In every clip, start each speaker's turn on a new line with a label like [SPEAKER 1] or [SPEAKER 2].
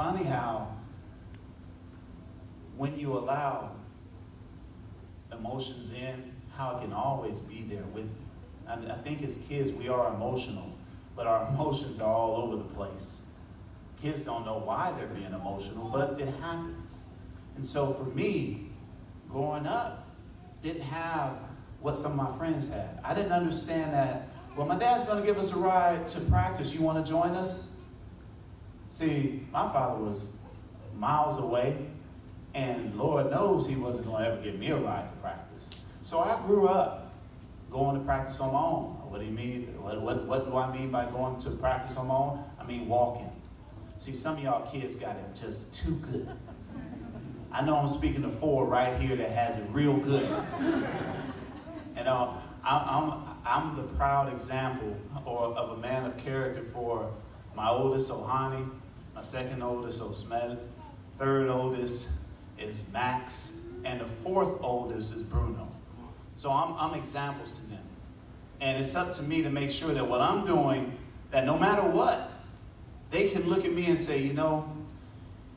[SPEAKER 1] funny how when you allow emotions in, how it can always be there with you. I think as kids, we are emotional, but our emotions are all over the place. Kids don't know why they're being emotional, but it happens. And so for me, growing up, didn't have what some of my friends had. I didn't understand that, well, my dad's going to give us a ride to practice. You want to join us? See, my father was miles away, and Lord knows he wasn't going to ever give me a ride to practice. So I grew up going to practice on my own. What do you mean? What do I mean by going to practice on my own? I mean walking. See, some of y'all kids got it just too good. I know I'm speaking to 4 right here that has it real good. And I'm the proud example of a man of character for my oldest, Ohani, my second oldest, Osmed, third oldest is Max, and the 4th oldest is Bruno. So I'm examples to them. And it's up to me to make sure that what I'm doing, that no matter what, they can look at me and say, you know,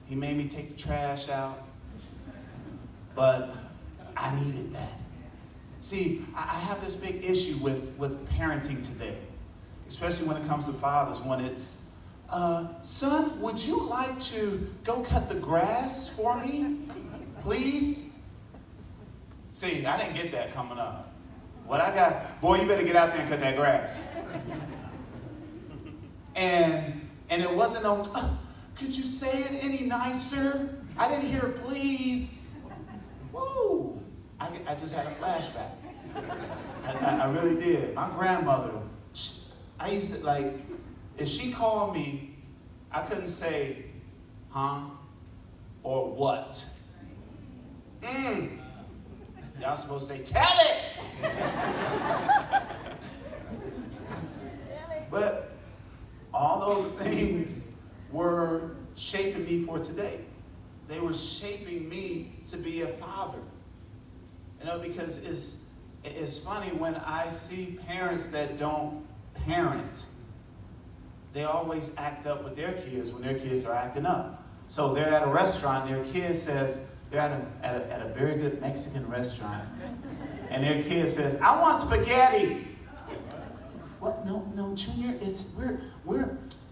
[SPEAKER 1] he made me take the trash out, but I needed that. See, I have this big issue with parenting today, especially when it comes to fathers, when it's, son, would you like to go cut the grass for me, please? See, I didn't get that coming up. What I got, boy, you better get out there and cut that grass. And it wasn't no, could you say it any nicer? I didn't hear please. Woo! I just had a flashback. I really did. My grandmother, I used to, like, if she called me, I couldn't say, huh, or what. Y'all supposed to say, tell it! But all those things were shaping me for today. They were shaping me to be a father. You know, because it's funny when I see parents that don't parent, they always act up with their kids when their kids are acting up. So they're at a restaurant, their kid says, they're at a very good Mexican restaurant, and their kid says, I want spaghetti. What? No, Junior,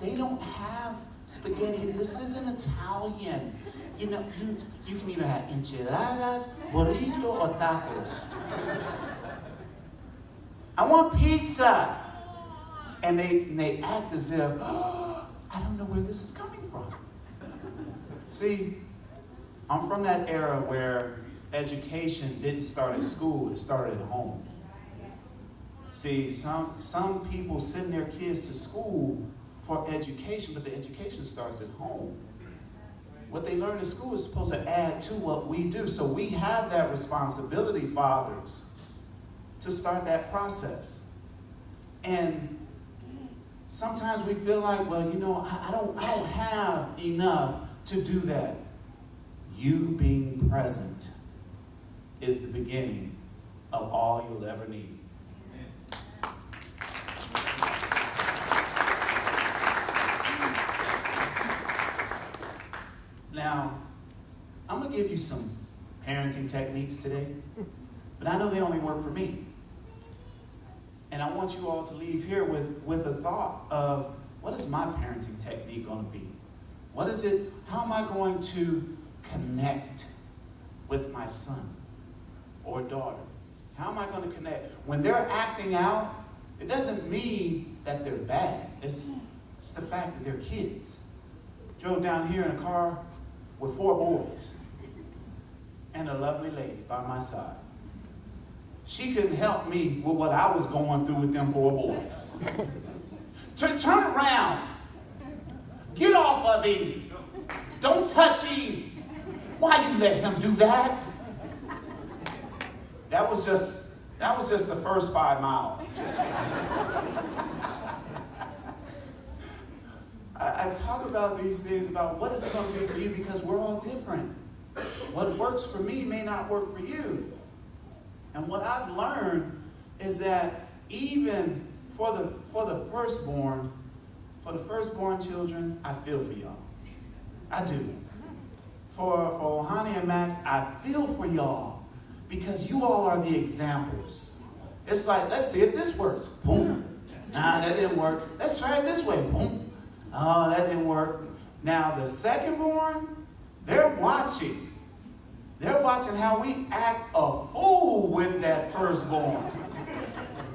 [SPEAKER 1] they don't have spaghetti. This isn't Italian. You know, you can either have enchiladas, burrito, or tacos. I want pizza. And they act as if, oh, I don't know where this is coming from. See, I'm from that era where education didn't start at school, it started at home. See, some people send their kids to school for education, but the education starts at home. What they learn in school is supposed to add to what we do. So we have that responsibility, fathers, to start that process. And sometimes we feel like, well, you know, I don't have enough to do that. You being present is the beginning of all you'll ever need. Now, I'm going to give you some parenting techniques today, but I know they only work for me. And I want you all to leave here with a thought of, what is my parenting technique going to be? What is it? How am I going to connect with my son or daughter? How am I going to connect? When they're acting out, it doesn't mean that they're bad. It's the fact that they're kids. Drove down here in a car with 4 boys and a lovely lady by my side. She couldn't help me with what I was going through with them 4 boys. Turn around. Get off of him. Don't touch him. Why you let him do that? That was just the first 5 miles. I talk about these things, about what is it going to be for you, because we're all different. What works for me may not work for you. And what I've learned is that even for the firstborn children, I feel for y'all. I do. For Ohani and Max, I feel for y'all because you all are the examples. It's like, let's see if this works. Boom. Nah, that didn't work. Let's try it this way. Boom. Oh, that didn't work. Now, the second born, they're watching. They're watching how we act a fool with that firstborn.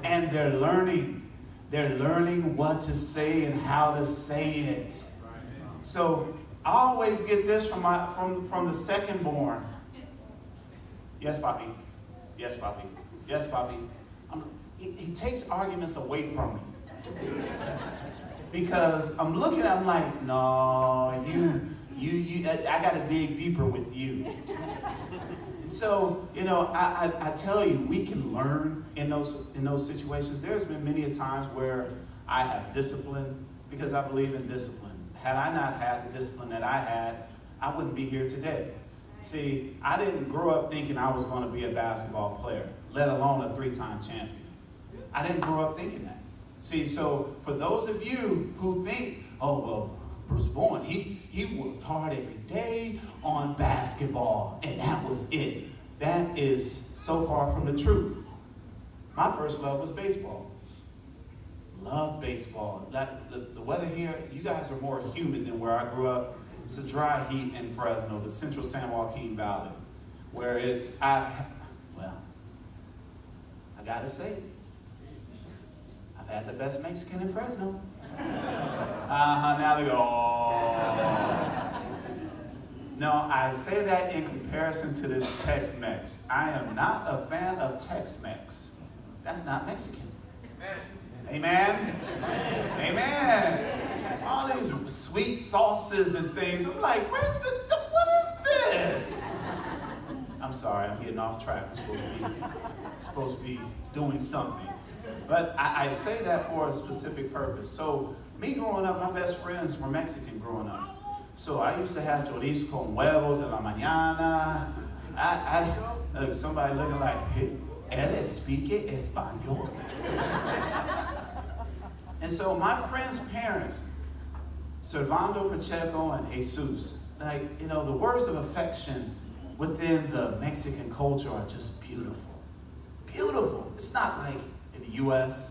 [SPEAKER 1] And they're learning. They're learning what to say and how to say it. So I always get this from the second born. Yes, Papi. Yes, Papi. Yes, Papi. He takes arguments away from me. Because I'm looking at him like, no, I got to dig deeper with you. And so, I tell you, we can learn in those situations. There's been many a times where I have discipline because I believe in discipline. Had I not had the discipline that I had, I wouldn't be here today. See, I didn't grow up thinking I was going to be a basketball player, let alone a 3-time champion. I didn't grow up thinking that. See, so for those of you who think, oh, well, Bruce Bowen, he worked hard every day on basketball, and that was it. That is so far from the truth. My first love was baseball. Love baseball. The weather here, you guys are more humid than where I grew up. It's a dry heat in Fresno, the central San Joaquin Valley, where I gotta say, I've had the best Mexican in Fresno. Now they go, oh. No, I say that in comparison to this Tex-Mex. I am not a fan of Tex-Mex. That's not Mexican. Amen? Amen. All these sweet sauces and things. I'm like, what is this? I'm sorry, I'm getting off track. I'm supposed to be doing something. But I say that for a specific purpose. So me growing up, my best friends were Mexican growing up. So I used to have chorizo con huevos en la mañana. Somebody looking like, hey, él speak español. And so my friends' parents, Servando Pacheco and Jesus, the words of affection within the Mexican culture are just beautiful. Beautiful. It's not like in the U.S.,